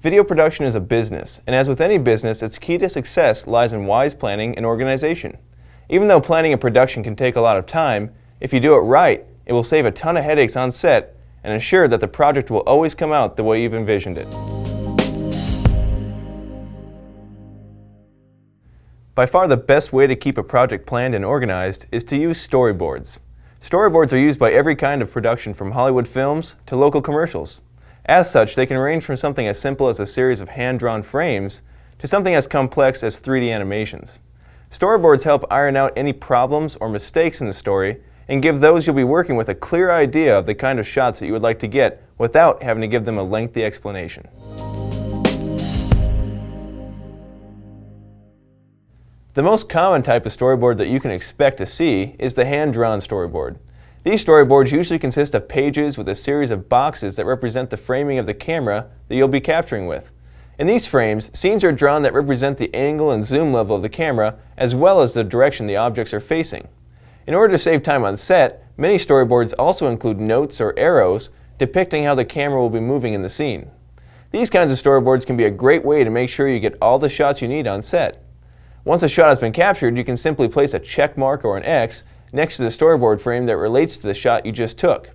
Video production is a business, and as with any business, its key to success lies in wise planning and organization. Even though planning a production can take a lot of time, if you do it right, it will save a ton of headaches on set and ensure that the project will always come out the way you've envisioned it. By far the best way to keep a project planned and organized is to use storyboards. Storyboards are used by every kind of production from Hollywood films to local commercials. As such, they can range from something as simple as a series of hand-drawn frames to something as complex as 3D animations. Storyboards help iron out any problems or mistakes in the story and give those you'll be working with a clear idea of the kind of shots that you would like to get without having to give them a lengthy explanation. The most common type of storyboard that you can expect to see is the hand-drawn storyboard. These storyboards usually consist of pages with a series of boxes that represent the framing of the camera that you'll be capturing with. In these frames, scenes are drawn that represent the angle and zoom level of the camera as well as the direction the objects are facing. In order to save time on set, many storyboards also include notes or arrows depicting how the camera will be moving in the scene. These kinds of storyboards can be a great way to make sure you get all the shots you need on set. Once a shot has been captured, you can simply place a check mark or an X next to the storyboard frame that relates to the shot you just took.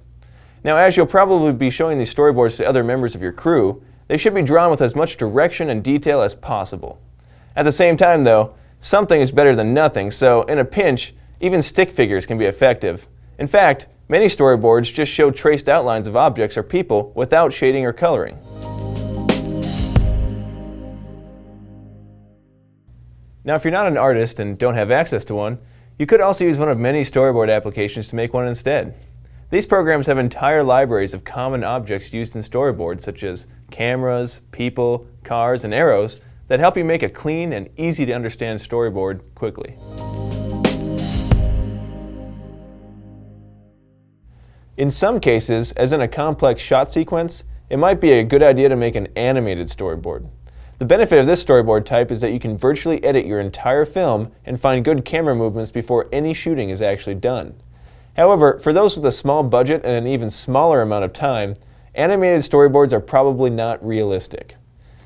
Now, as you'll probably be showing these storyboards to other members of your crew, they should be drawn with as much direction and detail as possible. At the same time though, something is better than nothing, so in a pinch, even stick figures can be effective. In fact, many storyboards just show traced outlines of objects or people without shading or coloring. Now, if you're not an artist and don't have access to one, you could also use one of many storyboard applications to make one instead. These programs have entire libraries of common objects used in storyboards, such as cameras, people, cars, and arrows that help you make a clean and easy to understand storyboard quickly. In some cases, as in a complex shot sequence, it might be a good idea to make an animated storyboard. The benefit of this storyboard type is that you can virtually edit your entire film and find good camera movements before any shooting is actually done. However, for those with a small budget and an even smaller amount of time, animated storyboards are probably not realistic.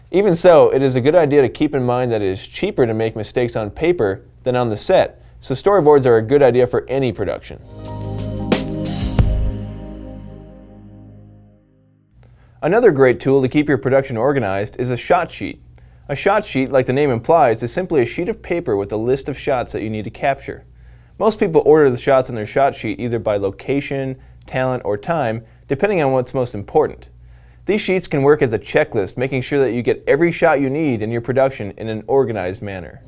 Even so, it is a good idea to keep in mind that it is cheaper to make mistakes on paper than on the set, so storyboards are a good idea for any production. Another great tool to keep your production organized is a shot sheet. A shot sheet, like the name implies, is simply a sheet of paper with a list of shots that you need to capture. Most people order the shots on their shot sheet either by location, talent, or time, depending on what's most important. These sheets can work as a checklist, making sure that you get every shot you need in your production in an organized manner.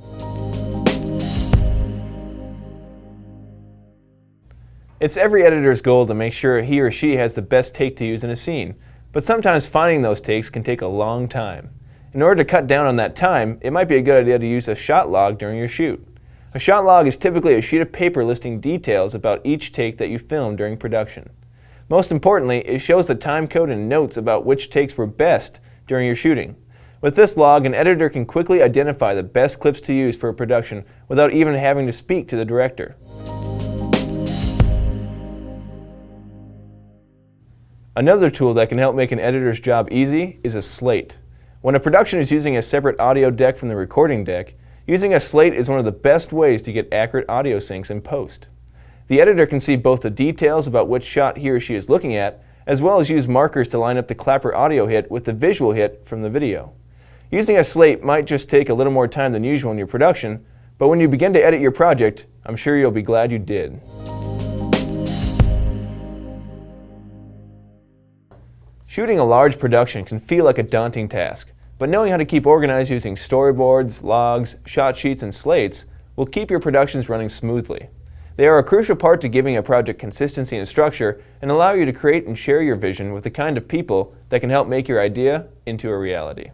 It's every editor's goal to make sure he or she has the best take to use in a scene, but sometimes finding those takes can take a long time. In order to cut down on that time, it might be a good idea to use a shot log during your shoot. A shot log is typically a sheet of paper listing details about each take that you filmed during production. Most importantly, it shows the time code and notes about which takes were best during your shooting. With this log, an editor can quickly identify the best clips to use for a production without even having to speak to the director. Another tool that can help make an editor's job easy is a slate. When a production is using a separate audio deck from the recording deck, using a slate is one of the best ways to get accurate audio syncs in post. The editor can see both the details about which shot he or she is looking at, as well as use markers to line up the clapper audio hit with the visual hit from the video. Using a slate might just take a little more time than usual in your production, but when you begin to edit your project, I'm sure you'll be glad you did. Shooting a large production can feel like a daunting task, but knowing how to keep organized using storyboards, logs, shot sheets, and slates will keep your productions running smoothly. They are a crucial part to giving a project consistency and structure and allow you to create and share your vision with the kind of people that can help make your idea into a reality.